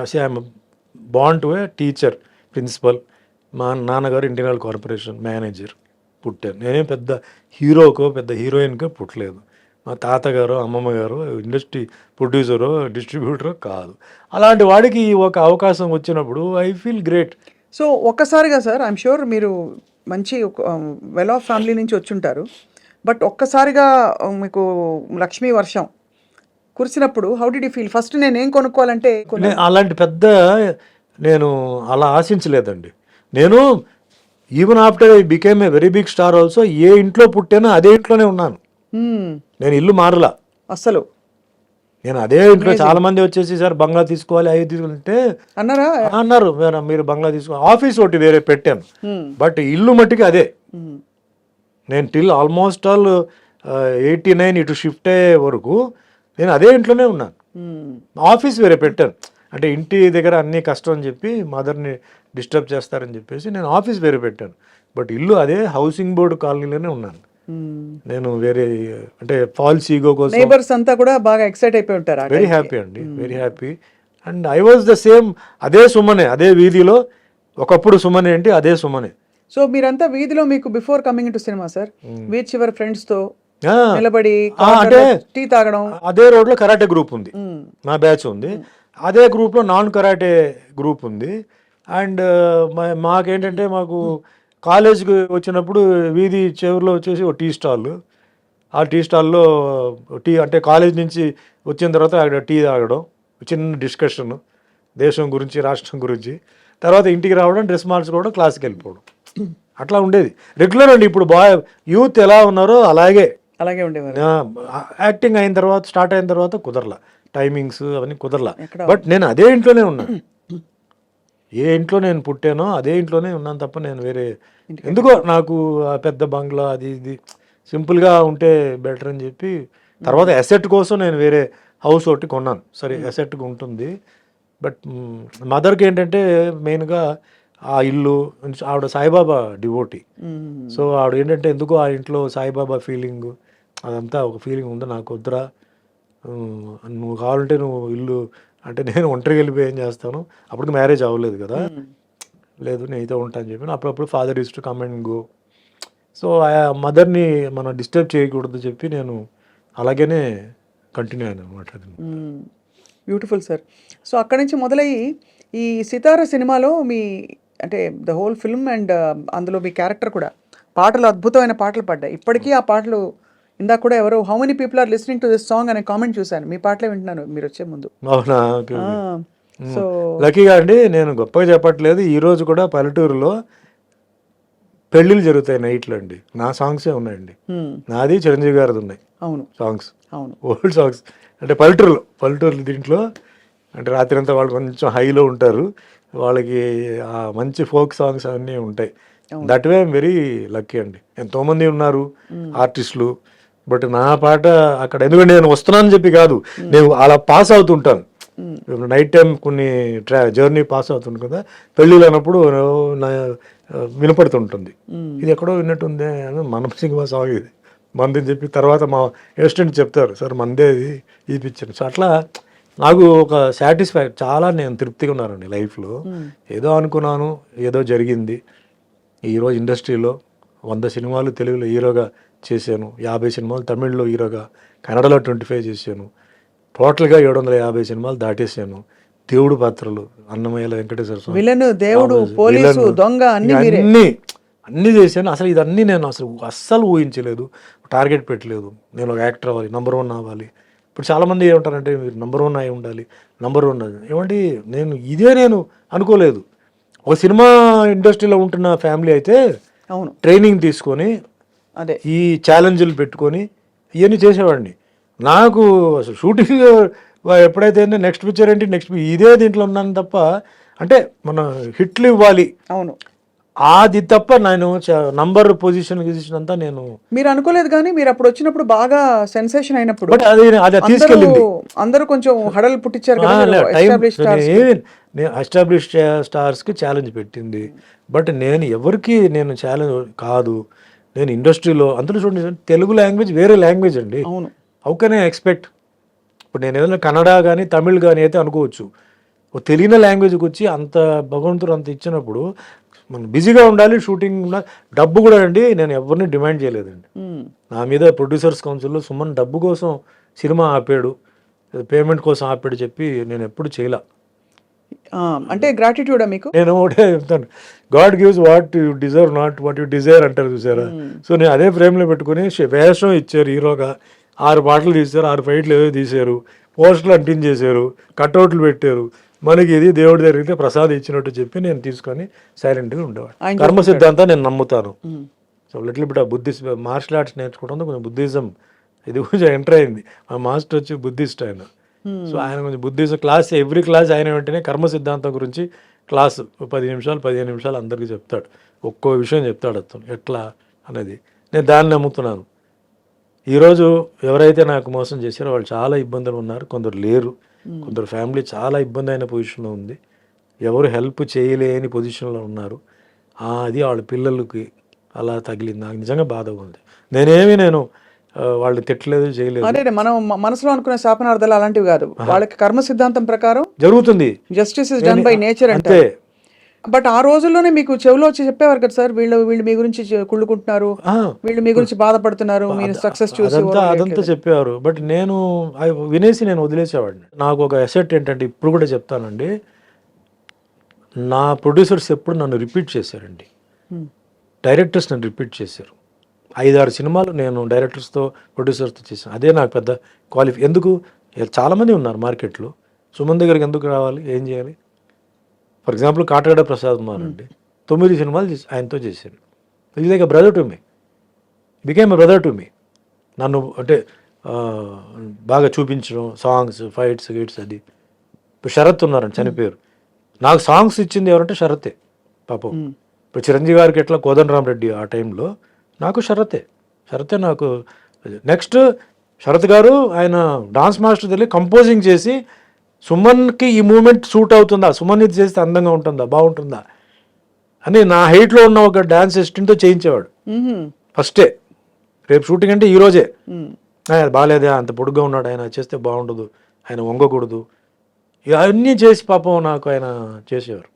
I'm bound to a teacher, principal. మా నాన్నగారు interior corporation manager పుట్టాను. నేనేం పెద్ద హీరోకో పెద్ద హీరోయిన్కో పుట్టలేదు. మా తాతగారు అమ్మమ్మ గారు ఇండస్ట్రీ ప్రొడ్యూసరో డిస్ట్రిబ్యూటరో కాదు. అలాంటి వాడికి ఒక అవకాశం వచ్చినప్పుడు ఐ ఫీల్ గ్రేట్. సో ఒక్కసారిగా సార్ ఐఎమ్ షూర్ మీరు మంచి వెల్ ఆఫ్ ఫ్యామిలీ నుంచి వచ్చుంటారు. బట్ ఒక్కసారిగా మీకు లక్ష్మీ వర్షం కురిసినప్పుడు how did you feel? First నేనేం కొనుక్కోవాలంటే అలాంటి పెద్ద నేను అలా ఆశించలేదండి. నేను even after I became a very big star also, ఏ ఇంట్లో పుట్టానో అదే ఇంట్లోనే ఉన్నాను. నేను ఇల్లు మారలా అసలు. నేను అదే ఇంట్లో. చాలా మంది వచ్చేసి సార్ బంగ్లా తీసుకోవాలి అవి తీసుకోవాలంటే అన్నారు, మీరు బంగ్లా తీసుకోవాలి. ఆఫీస్ ఒకటి వేరే పెట్టాను, బట్ ఇల్లు మట్టికి అదే. నేను టిల్ ఆల్మోస్ట్ ఆల్ 89 ఇటు షిఫ్ట్ అయ్యే వరకు నేను అదే ఇంట్లోనే ఉన్నాను. ఆఫీస్ వేరే పెట్టాను, అంటే ఇంటి దగ్గర అన్నీ కష్టం అని చెప్పి మదర్ని డిస్టర్బ్ చేస్తారని చెప్పేసి నేను ఆఫీస్ వేరే పెట్టాను. బట్ ఇల్లు అదే హౌసింగ్ బోర్డు కాలనీలోనే ఉన్నాను. నేను వేరే అంటే ఫాల్స్ ఈగో కోసం నైబర్స్ అంతా కూడా బాగా ఎక్సైట్ అయిపోయి ఉంటారు. వెరీ హ్యాపీ అండి, very happy. And I was the same, అదే సుమనే, అదే వీధిలో ఒకప్పుడు సుమనే ఏంటి అదే సుమనే. సో మీరంతా వీధిలో మీకు before coming to cinema sir వీధి చివరి ఫ్రెండ్స్ తో నిలబడి అంటే టీ తాగడం. అదే రోడ్ లో కరాటే గ్రూప్ ఉంది, నా బ్యాచ్ ఉంది. అదే గ్రూప్ లో నాన్ కరాటే గ్రూప్ ఉంది. అండ్ మాకేంటంటే మాకు కాలేజ్కి వచ్చినప్పుడు వీధి చివరిలో వచ్చేసి ఒక టీ స్టాల్. ఆ టీ స్టాల్లో టీ అంటే కాలేజ్ నుంచి వచ్చిన తర్వాత అక్కడ టీ తాగడం, చిన్న డిస్కషన్ దేశం గురించి రాష్ట్రం గురించి, తర్వాత ఇంటికి రావడం, డ్రెస్ మార్చుకోవడం, క్లాస్కి వెళ్ళిపోవడం, అట్లా ఉండేది రెగ్యులర్ అండి. ఇప్పుడు యూత్ ఎలా ఉన్నారో అలాగే ఉండేవారు. యాక్టింగ్ అయిన తర్వాత స్టార్ట్ అయిన తర్వాత కుదరలా, టైమింగ్స్ అవన్నీ కుదరలా. బట్ నేను అదే ఇంట్లోనే ఉన్నాను. ఏ ఇంట్లో నేను పుట్టానో అదే ఇంట్లోనే ఉన్నాను తప్ప నేను వేరే ఎందుకో నాకు ఆ పెద్ద బంగ్లా అది ఇది సింపుల్గా ఉంటే బెటర్ అని చెప్పి తర్వాత అసెట్ కోసం నేను వేరే హౌస్ ఒకటి కొన్నాను. సరే అసెట్గా ఉంటుంది. బట్ మదర్కి ఏంటంటే మెయిన్గా ఆ ఇల్లు, ఆవిడ సాయిబాబా డివోటీ. సో ఆవిడ ఏంటంటే ఎందుకో ఆ ఇంట్లో సాయిబాబా ఫీలింగ్ అదంతా ఒక ఫీలింగ్ ఉంది. నాకు వద్దురా, నువ్వు కావాలంటే నువ్వు ఇల్లు అంటే నేను ఒంటరికి వెళ్ళిపోయి ఏం చేస్తాను, అప్పటికి మ్యారేజ్ అవ్వలేదు కదా, లేదు నేనైతే ఉంటాను అని చెప్పి అప్పుడప్పుడు father use to come and go. So ఆ మదర్ని మనం డిస్టర్బ్ చేయకూడదు చెప్పి నేను అలాగనే కంటిన్యూ అయ్యాను అనమాట. Beautiful sir. సో అక్కడి నుంచి మొదలయ్యి ఈ సితార సినిమాలో మీ అంటే ద హోల్ ఫిల్మ్ అండ్ అందులో మీ క్యారెక్టర్ కూడా పాటలు, అద్భుతమైన పాటలు పడ్డాయి. ఇప్పటికీ ఆ పాటలు ఇందాక కూడా ఎవరో how many people are listening to this song అనే కామెంట్ చూశాను. మీ పాటలే వింటున్నాను మీరు వచ్చే ముందు. అవునా? సో లక్కీగా అండి, నేను గొప్పగా చెప్పట్లేదు. ఈరోజు కూడా పల్లెటూరులో పెళ్ళిళ్ళు జరుగుతాయి నైట్లో అండి, నా సాంగ్సే ఉన్నాయండి. నాది చిరంజీవి గారిది ఉన్నాయి. అవును సాంగ్స్, అవును ఓల్డ్ సాంగ్స్. అంటే పల్లెటూరు దీంట్లో అంటే రాత్రి అంతా వాళ్ళు కొంచెం హైలో ఉంటారు, వాళ్ళకి ఆ మంచి ఫోక్ సాంగ్స్ అవన్నీ ఉంటాయి. That way I'm very lucky అండి. ఎంతోమంది ఉన్నారు ఆర్టిస్టులు, బట్ నా పాట అక్కడ ఎందుకంటే నేను వస్తున్నానని చెప్పి కాదు, నేను అలా పాస్ అవుతుంటాను. నైట్ టైం కొన్ని జర్నీ పాస్ అవుతుంది కదా, పెళ్ళిళ్ళు అన్నప్పుడు వినపడుతుంటుంది. ఇది ఎక్కడో విన్నట్టుంది అని మనసింగ్ సాంగ్ ఇది మందని చెప్పి తర్వాత మా అసిస్టెంట్ చెప్తారు, సార్ మందే ఇది పిక్చర్. సో అట్లా నాకు ఒక చాలా నేను తృప్తిగా ఉన్నానండి లైఫ్లో. ఏదో అనుకున్నాను, ఏదో జరిగింది. ఈరోజు ఇండస్ట్రీలో 100 సినిమాలు తెలుగులో హీరోగా చేశాను, 50 సినిమాలు తమిళ్లో హీరోగా, కన్నడలో 25 చేశాను, టోటల్గా 750 సినిమాలు దాటేశాను. దేవుడు పాత్రలు, అన్నమయ్యల వెంకటేశ్వర స్వామి, దేవుడు, పోలీసు, దొంగ అన్నీ చేశాను. అసలు ఇదన్నీ నేను అస్సలు ఊహించలేదు, టార్గెట్ పెట్టలేదు. నేను ఒక యాక్టర్ అవ్వాలి, నెంబర్ 1 అవ్వాలి. ఇప్పుడు చాలామంది ఏమంటారంటే మీరు నెంబర్ 1 అయి ఉండాలి, నెంబర్ 1 ఏమండి, నేను అనుకోలేదు. ఒక సినిమా ఇండస్ట్రీలో ఉంటున్న ఫ్యామిలీ అయితే అవును ట్రైనింగ్ తీసుకొని అదే ఈ ఛాలెంజ్లు పెట్టుకొని ఇవన్నీ చేసేవాడిని. నాకు అసలు షూటింగ్ ఎప్పుడైతే నెక్స్ట్ పిక్చర్ ఏంటి ఇదే దీంట్లో ఉన్నాను తప్ప, అంటే మన హిట్లు ఇవ్వాలి, అవును అది తప్ప నేను నంబర్ పొజిషన్ అంతా నేను మీరు అనుకోలేదు. కానీ మీరు అప్పుడు వచ్చినప్పుడు బాగా సెన్సేషన్ అయినప్పుడు అది తీసుకెళ్ళింది, అందరూ కొంచెం హడల్ పుట్టించారు. ఎస్టాబ్లిష్ స్టార్స్కి ఛాలెంజ్ పెట్టింది. బట్ నేను ఎవరికి నేను ఛాలెంజ్ కాదు. నేను ఇండస్ట్రీలో అందులో చూడండి, తెలుగు లాంగ్వేజ్ వేరే లాంగ్వేజ్ అండి. అవును, హౌ కెన్ ఐ ఎక్స్పెక్ట్. ఇప్పుడు నేను ఏదైనా కన్నడ కానీ తమిళ్ కానీ అయితే అనుకోవచ్చు, ఒక తెలియని లాంగ్వేజ్కి వచ్చి అంత భగవంతుడు అంత ఇచ్చినప్పుడు మనం బిజీగా ఉండాలి, షూటింగ్ ఉండాలి. డబ్బు కూడా అండి నేను ఎవరిని డిమాండ్ చేయలేదండి. నా మీద ప్రొడ్యూసర్స్ కౌన్సిల్లో సుమన్ డబ్బు కోసం సినిమా ఆపాడు, పేమెంట్ కోసం ఆపాడు చెప్పి నేను ఎప్పుడు చేయలే. అంటే గ్రాటిట్యూడా మీకు? నేను ఒకటే చెప్తాను, God gives what you deserve not what you Dzire అంటారు చూసారా. సో నేను అదే ఫ్రేమ్లో పెట్టుకుని వేషం ఇచ్చారు, హీరోగా 6 పాటలు తీశారు, 6 ఫైట్లు ఏదో తీశారు, పోస్టర్లు అంటించేశారు, కట్అవుట్లు పెట్టారు. మనకి ఇది దేవుడి దగ్గరికి ప్రసాదం ఇచ్చినట్టు చెప్పి నేను తీసుకొని సైలెంట్గా ఉండేవాడు. కర్మ సిద్ధాంతం నేను నమ్ముతాను. So little bit of Buddhist martial arts నేర్చుకోవడం కొంచెం బుద్ధిజం ఇది కొంచెం ఎంటర్ అయింది. మా మాస్టర్ వచ్చి బుద్ధిస్ట్ ఆయన. సో ఆయన కొంచెం బుద్ధిజం క్లాస్, ఎవ్రీ క్లాస్ ఆయన వెంటనే కర్మ సిద్ధాంతం గురించి క్లాసు 10 నిమిషాలు 15 నిమిషాలు అందరికీ చెప్తాడు, ఒక్కో విషయం చెప్తాడు అతను ఎట్లా అనేది. నేను దాన్ని నమ్ముతున్నాను. ఈరోజు ఎవరైతే నాకు మోసం చేశారో వాళ్ళు చాలా ఇబ్బందులు ఉన్నారు, కొందరు లేరు, కొందరు ఫ్యామిలీ చాలా ఇబ్బంది అయిన పొజిషన్లో ఉంది, ఎవరు హెల్ప్ చేయలేని పొజిషన్లో ఉన్నారు. అది వాళ్ళ పిల్లలకి అలా తగిలింది. నాకు నిజంగా బాధగా ఉంది. నేను వాళ్ళని తిట్టలేదు, చేయలేదు. అంటే మనం మనసులో అనుకునే శాపనార్థాలు అలాంటివి కాదు, వాళ్ళకి కర్మ సిద్ధాంతం ప్రకారం జరుగుతుంది. Justice is done by nature అంటే. బట్ ఆ రోజుల్లోనే మీకు చెవిలో వచ్చి చెప్పేవారు కదా సార్, వీళ్ళు మీ గురించి కుళ్ళుకుంటున్నారు, వీళ్ళు మీ గురించి బాధపడుతున్నారు, మీరు సక్సెస్ చూసి అదంతా చెప్పేవారు. బట్ నేను వినేసి నేను వదిలేసేవాడిని. నాకు ఒక అసెట్ ఏంటంటే ఇప్పుడు కూడా చెప్తానండి, నా ప్రొడ్యూసర్స్ ఎప్పుడు నన్ను రిపీట్ చేశారండి, డైరెక్టర్స్ నన్ను రిపీట్ చేశారు. 5-6 సినిమాలు నేను డైరెక్టర్స్తో ప్రొడ్యూసర్స్తో చేశాను. అదే నాకు పెద్ద క్వాలిఫై. ఎందుకు, చాలామంది ఉన్నారు మార్కెట్లో, సుమన్ దగ్గరికి ఎందుకు రావాలి, ఏం చేయాలి? ఫర్ ఎగ్జాంపుల్ కాటగడ ప్రసాద్ కుమార్ అండి, 9 సినిమాలు ఆయనతో చేశాను. ఇది like brother to me, became a brother to me. నన్ను అంటే బాగా చూపించడం, సాంగ్స్, ఫైట్స్, గిట్స్. అది ఇప్పుడు శరత్ ఉన్నారండి, చనిపోయారు. నాకు సాంగ్స్ ఇచ్చింది ఎవరంటే శరతే పాపం. ఇప్పుడు చిరంజీవి గారికి ఎట్లా కోదండరామరెడ్డి ఆ టైంలో, నాకు శరతే నాకు. నెక్స్ట్ శరత్ గారు ఆయన డాన్స్ మాస్టర్ తెలియ కంపోజింగ్ చేసి సుమన్కి ఈ మూమెంట్ సూట్ అవుతుందా, సుమన్ ఇది చేస్తే అందంగా ఉంటుందా, బాగుంటుందా అని నా హైట్లో ఉన్న ఒక డాన్స్ అసిస్టెంట్తో చేయించేవాడు ఫస్టే. రేపు షూటింగ్ అంటే ఈరోజే, బాగాలేదా, అంత పొడుగ్గా ఉన్నాడు ఆయన, చేస్తే బాగుండదు, ఆయన వంగకూడదు, ఇవన్నీ చేసి పాపం నాకు ఆయన చేసేవారు.